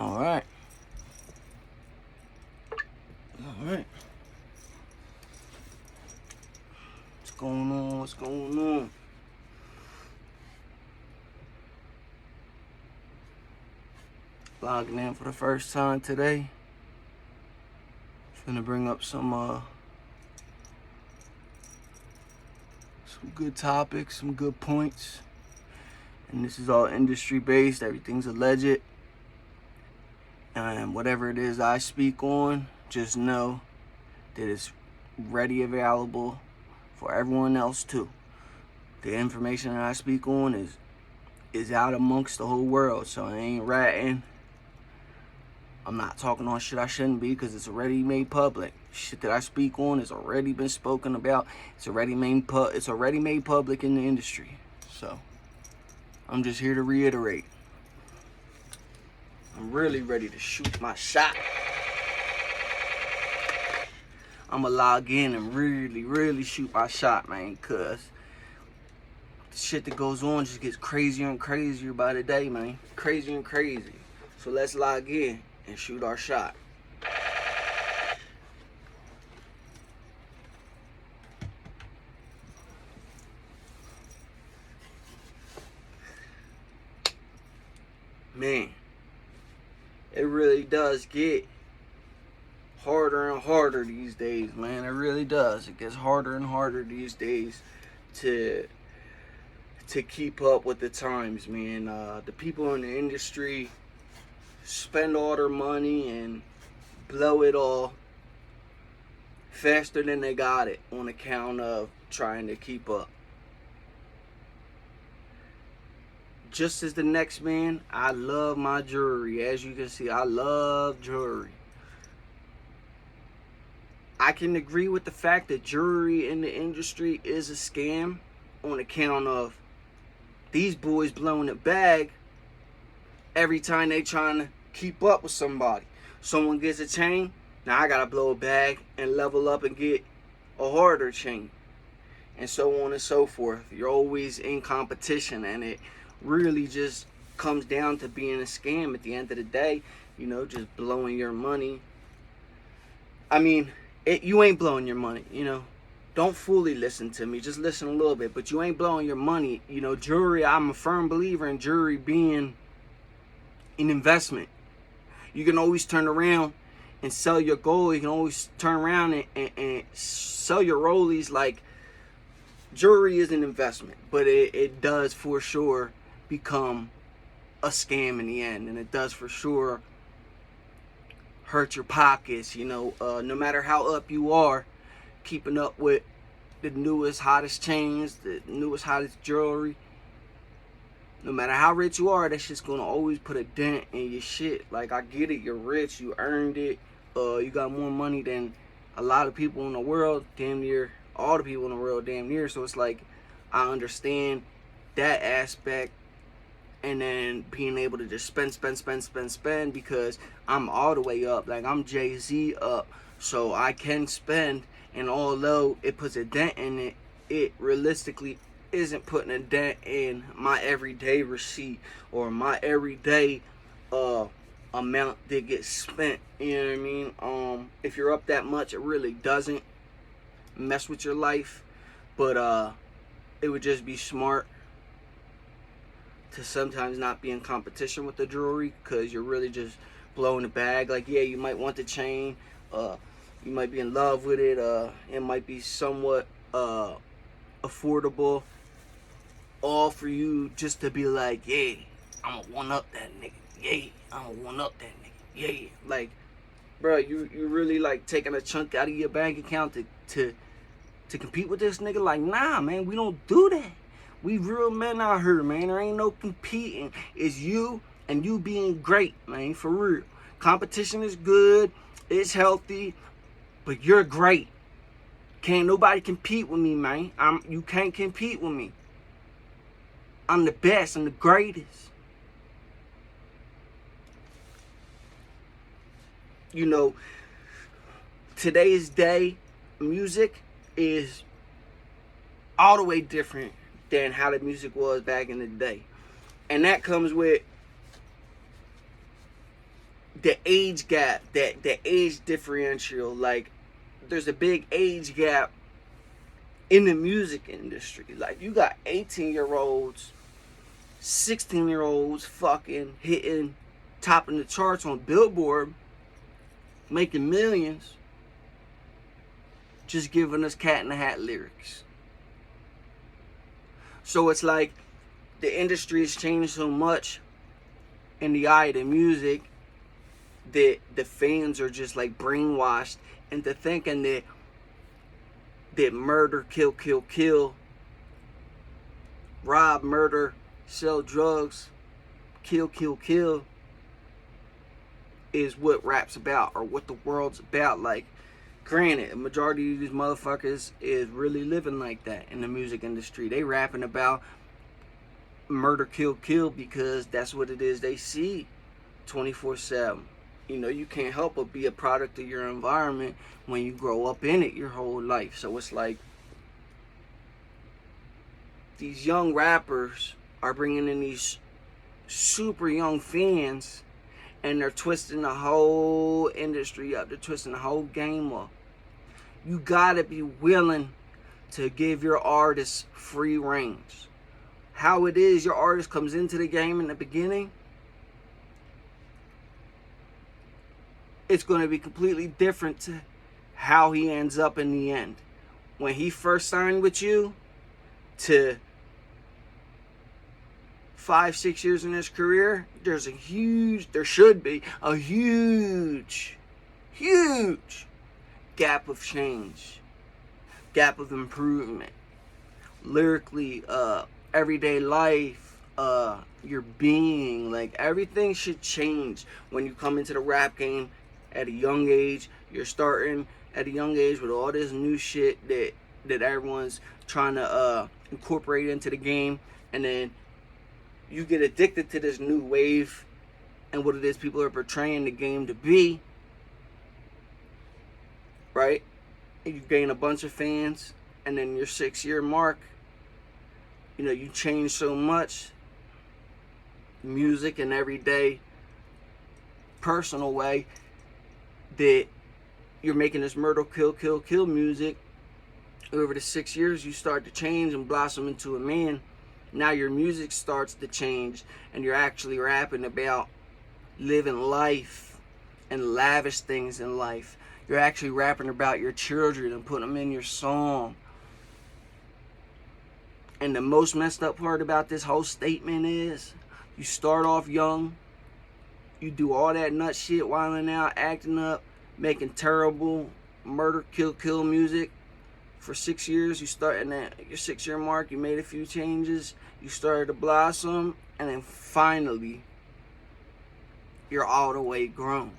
All right. All right. What's going on? What's going on? Logging in for the first time today. Finna bring up some good topics, some good points. And this is all industry based. Everything's alleged. And whatever it is I speak on, just know that it's ready available for everyone else too. The information that I speak on is out amongst the whole world, so I ain't ratting. I'm not talking on shit I shouldn't be because it's already made public. Shit that I speak on has already been spoken about. It's already made public in the industry. So I'm just here to reiterate. I'm really ready to shoot my shot. I'ma log in and really shoot my shot, man, cause the shit that goes on just gets crazier and crazier by the day, man. Crazier and crazy. So let's log in and shoot our shot. Man, it really does get harder and harder these days, man. It really does. It gets harder and harder these days to keep up with the times, man. The people in the industry spend all their money and blow it all faster than they got it on account of trying to keep up. Just as the next man, I love my jewelry. As you can see, I love jewelry. I can agree with the fact that jewelry in the industry is a scam on account of these boys blowing a bag every time they trying to keep up with somebody. Someone gets a chain, now I gotta blow a bag and level up and get a harder chain, and so on and so forth. You're always in competition, and it really just comes down to being a scam at the end of the day. You know, just blowing your money. I mean, you ain't blowing your money, you know. Don't fully listen to me, just listen a little bit, but you ain't blowing your money. You know, jewelry, I'm a firm believer in jewelry being an investment. You can always turn around and sell your gold. You can always turn around and sell your rollies. Like, jewelry is an investment, but it does for sure become a scam in the end, and it does for sure hurt your pockets. You know, no matter how up you are, keeping up with the newest, hottest chains, the newest, hottest jewelry, no matter how rich you are, that's just gonna always put a dent in your shit. Like, I get it, you're rich, you earned it, you got more money than a lot of people in the world, damn near all the people in the world, damn near. So it's like, I understand that aspect, and then being able to just spend because I'm all the way up. Like, I'm Jay-Z up, so I can spend, and although it puts a dent in it, it realistically isn't putting a dent in my everyday receipt or my everyday amount that gets spent. You know what I mean? If you're up that much, it really doesn't mess with your life, but it would just be smart to sometimes not be in competition with the jewelry, because you're really just blowing the bag. Like, yeah, you might want the chain, you might be in love with it, it might be somewhat affordable, all for you just to be like, yeah, I'ma one up that nigga, yeah, I'ma one up that nigga, yeah. Like, bro, you really like taking a chunk out of your bank account to compete with this nigga? Like, nah, man, we don't do that. We real men out here, man. There ain't no competing. It's you and you being great, man, for real. Competition is good, it's healthy, but you're great. Can't nobody compete with me, man. You can't compete with me. I'm the best, I'm the greatest. You know, today's day, music is all the way different than how the music was back in the day. And that comes with the age gap, that the age differential, like there's a big age gap in the music industry. Like you got 18-year-olds, 16-year-olds fucking hitting topping the charts on Billboard, making millions, just giving us Cat in the Hat lyrics. So it's like the industry has changed so much in the eye of the music that the fans are just like brainwashed into thinking that murder, kill, rob, murder, sell drugs, kill is what rap's about, or what the world's about. Like, granted, a majority of these motherfuckers is really living like that in the music industry. They rapping about murder, kill because that's what it is they see 24/7. You know, you can't help but be a product of your environment when you grow up in it your whole life. So it's like these young rappers are bringing in these super young fans, and they're twisting the whole industry up. They're twisting the whole game up. You gotta be willing to give your artist free range. How it is your artist comes into the game in the beginning, it's going to be completely different to how he ends up in the end. When he first signed with you to 5-6 years in his career, there should be a huge gap of change, gap of improvement, lyrically, everyday life, your being, like everything should change when you come into the rap game at a young age. You're starting at a young age with all this new shit that everyone's trying to incorporate into the game, and then you get addicted to this new wave and what it is people are portraying the game to be, right? And you gain a bunch of fans, and then your 6-year mark, you know, you change so much, music and everyday personal way, that you're making this murder, kill music. Over the 6 years, you start to change and blossom into a man. Now your music starts to change, and you're actually rapping about living life and lavish things in life. You're actually rapping about your children and putting them in your song. And the most messed up part about this whole statement is, you start off young, you do all that nut shit, wilding out, acting up, making terrible murder, kill music for 6 years. You start in that your 6-year mark, you made a few changes, you started to blossom, and then finally you're all the way grown.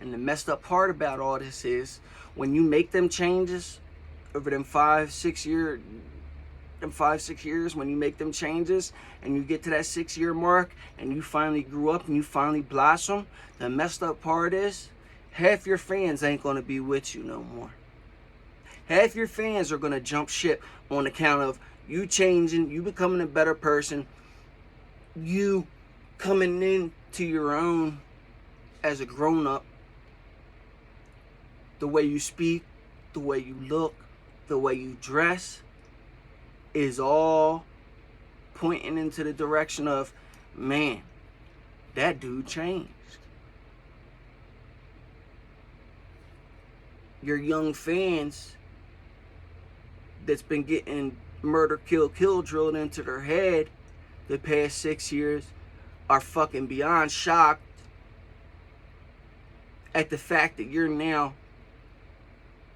And the messed up part about all this is, when you make them changes over them 5-6 years, when you make them changes and you get to that 6-year mark and you finally grew up and you finally blossom, the messed up part is, half your fans ain't gonna be with you no more. Half your fans are gonna jump ship on account of you changing, you becoming a better person, you coming into your own as a grown-up. The way you speak, the way you look, the way you dress is all pointing into the direction of, man, that dude changed. Your young fans that's been getting murder, kill drilled into their head the past 6 years are fucking beyond shocked at the fact that you're now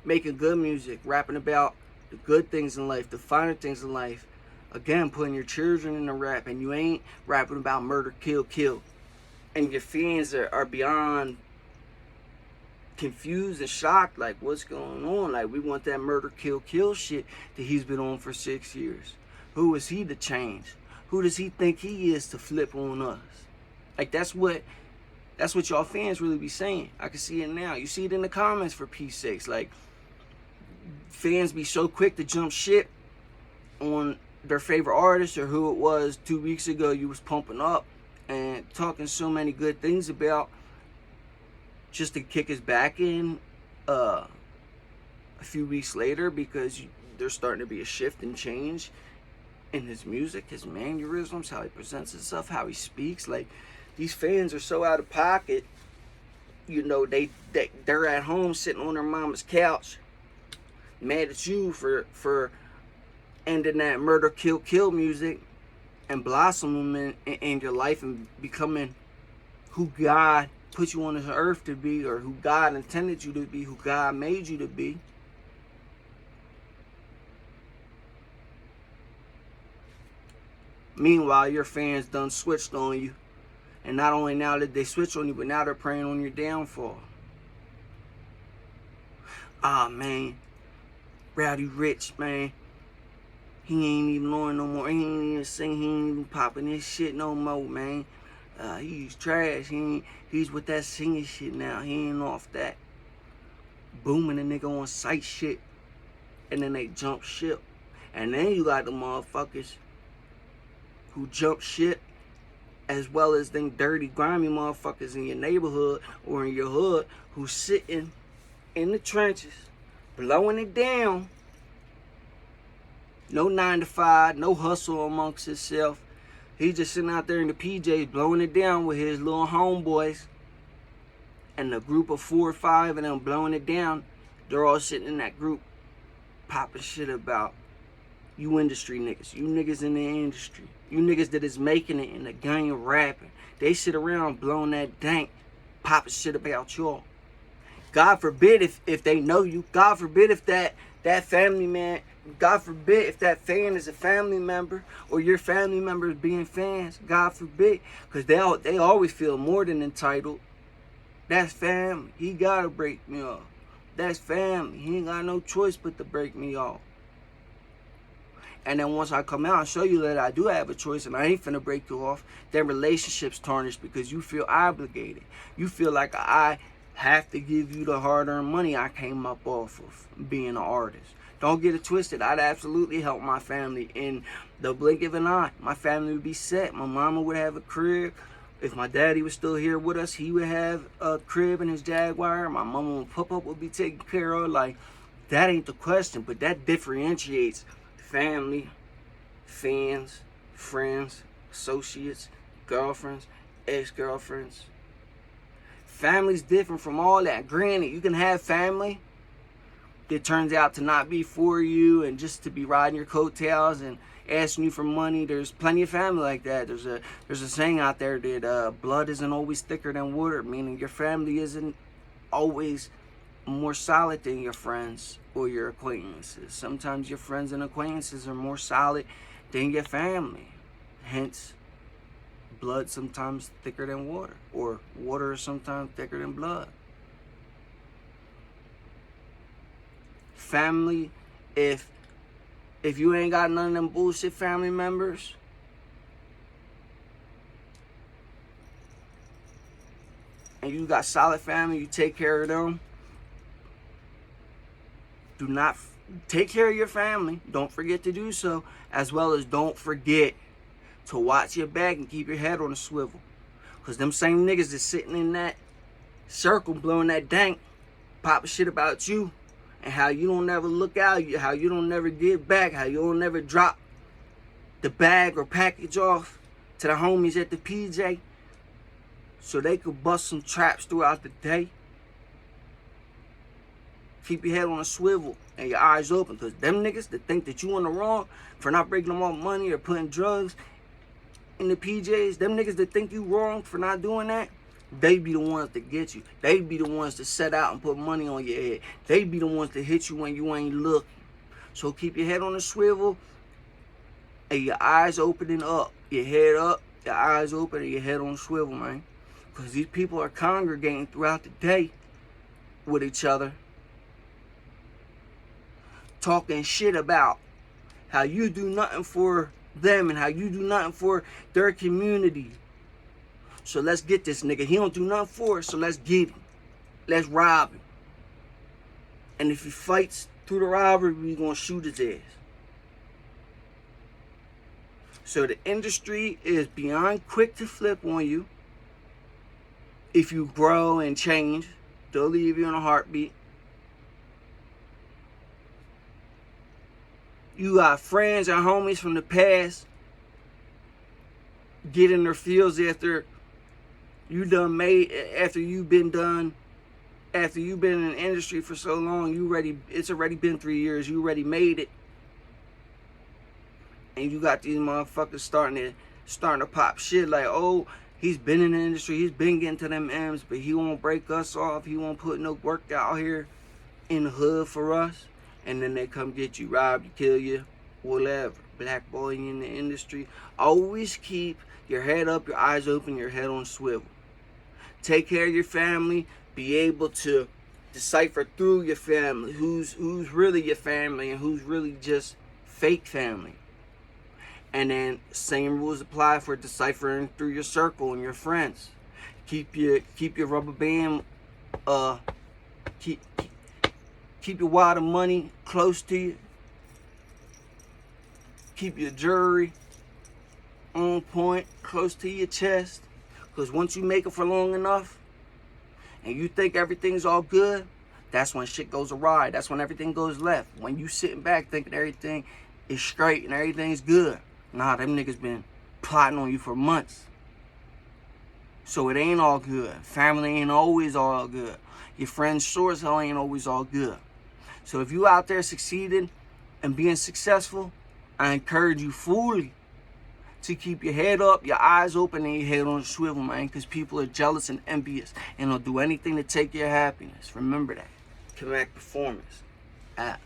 making good music, rapping about the good things in life, the finer things in life. Again, putting your children in the rap, and you ain't rapping about murder, kill. And your fans are beyond confused and shocked, like, what's going on? Like, we want that murder, kill shit that he's been on for 6 years. Who is he to change? Who does he think he is to flip on us? Like, that's what y'all fans really be saying. I can see it now. You see it in the comments, for peace sakes. Like, fans be so quick to jump shit on their favorite artist or who it was 2 weeks ago you was pumping up and talking so many good things about. just to kick his back in a few weeks later, because there's starting to be a shift and change in his music, his mannerisms, how he presents himself, how he speaks. Like, these fans are so out of pocket. You know, they're at home sitting on their mama's couch, mad at you for ending that murder, kill music and blossoming in your life and becoming who God put you on this earth to be, or who God intended you to be, who God made you to be. Meanwhile, your fans done switched on you. And not only now did they switch on you, but now they're preying on your downfall. Ah, man. Rowdy Rich, man. He ain't even on no more. He ain't even sing. He ain't even popping this shit no more, man. He's trash. He's with that singing shit now. He ain't off that. Booming a nigga on sight shit. And then they jump ship. And then you got the motherfuckers who jump ship, as well as them dirty, grimy motherfuckers in your neighborhood or in your hood who's sitting in the trenches, blowing it down. No 9 to 5, no hustle amongst himself. He's just sitting out there in the PJs blowing it down with his little homeboys. And the group of 4 or 5 of them blowing it down, they're all sitting in that group popping shit about you industry niggas. You niggas in the industry. You niggas that is making it in the game of rapping. They sit around blowing that dank, popping shit about y'all. God forbid if they know you. God forbid if that family man, God forbid if that fan is a family member, or your family members being fans. God forbid. Because they always feel more than entitled. That's family. He gotta break me off. That's family. He ain't got no choice but to break me off. And then once I come out and show you that I do have a choice and I ain't finna break you off, then relationships tarnished because you feel obligated. You feel like I have to give you the hard-earned money I came up off of being an artist. Don't get it twisted. I'd absolutely help my family in the blink of an eye. My family would be set. My mama would have a crib. If my daddy was still here with us, he would have a crib in his Jaguar. My mama and papa would be taken care of. Like, that ain't the question, but that differentiates family, fans, friends, associates, girlfriends, ex-girlfriends. Family's different from all that. Granted, you can have family that turns out to not be for you and just to be riding your coattails and asking you for money. There's plenty of family like that. There's a saying out there that blood isn't always thicker than water, meaning your family isn't always more solid than your friends or your acquaintances. Sometimes your friends and acquaintances are more solid than your family. Hence, blood sometimes thicker than water, or water is sometimes thicker than blood. Family, if you ain't got none of them bullshit family members, and you got solid family, you take care of them. Do not take care of your family. Don't forget to do so. As well as don't forget to watch your back and keep your head on a swivel. Because them same niggas that's sitting in that circle blowing that dank, popping shit about you, and how you don't never look out, how you don't never give back, how you don't never drop the bag or package off to the homies at the PJ so they could bust some traps throughout the day. Keep your head on a swivel and your eyes open, because them niggas that think that you on the wrong for not breaking them off money or putting drugs in the PJs, them niggas that think you wrong for not doing that, they be the ones that get you. They be the ones that set out and put money on your head. They be the ones that hit you when you ain't looking. So keep your head on a swivel and your eyes opening up. Your head up, your eyes open, and your head on a swivel, man. Because these people are congregating throughout the day with each other, talking shit about how you do nothing for them and how you do nothing for their community. So let's get this nigga. He don't do nothing for us, so let's get him. Let's rob him. And if he fights through the robbery, we gonna shoot his ass. So the industry is beyond quick to flip on you if you grow and change. They'll leave you in a heartbeat. You got friends and homies from the past get in their fields after you've been in the industry for so long. It's already been 3 years. You already made it. And you got these motherfuckers starting to pop shit like, oh, he's been in the industry, he's been getting to them M's, but he won't break us off, he won't put no work out here in the hood for us. And then they come get you, rob you, kill you, whatever. Black boy in the industry. Always keep your head up, your eyes open, your head on swivel. Take care of your family. Be able to decipher through your family who's really your family and who's really just fake family. And then same rules apply for deciphering through your circle and your friends. Keep your rubber band, keep your wad of money close to you. Keep your jewelry on point, close to your chest. Because once you make it for long enough and you think everything's all good, that's when shit goes awry. That's when everything goes left. When you sitting back thinking everything is straight and everything's good. Nah, them niggas been plotting on you for months. So it ain't all good. Family ain't always all good. Your friends sure as hell ain't always all good. So if you out there succeeding and being successful, I encourage you fully to keep your head up, your eyes open, and your head on a swivel, man. Because people are jealous and envious and they'll do anything to take your happiness. Remember that. Connect Performance app.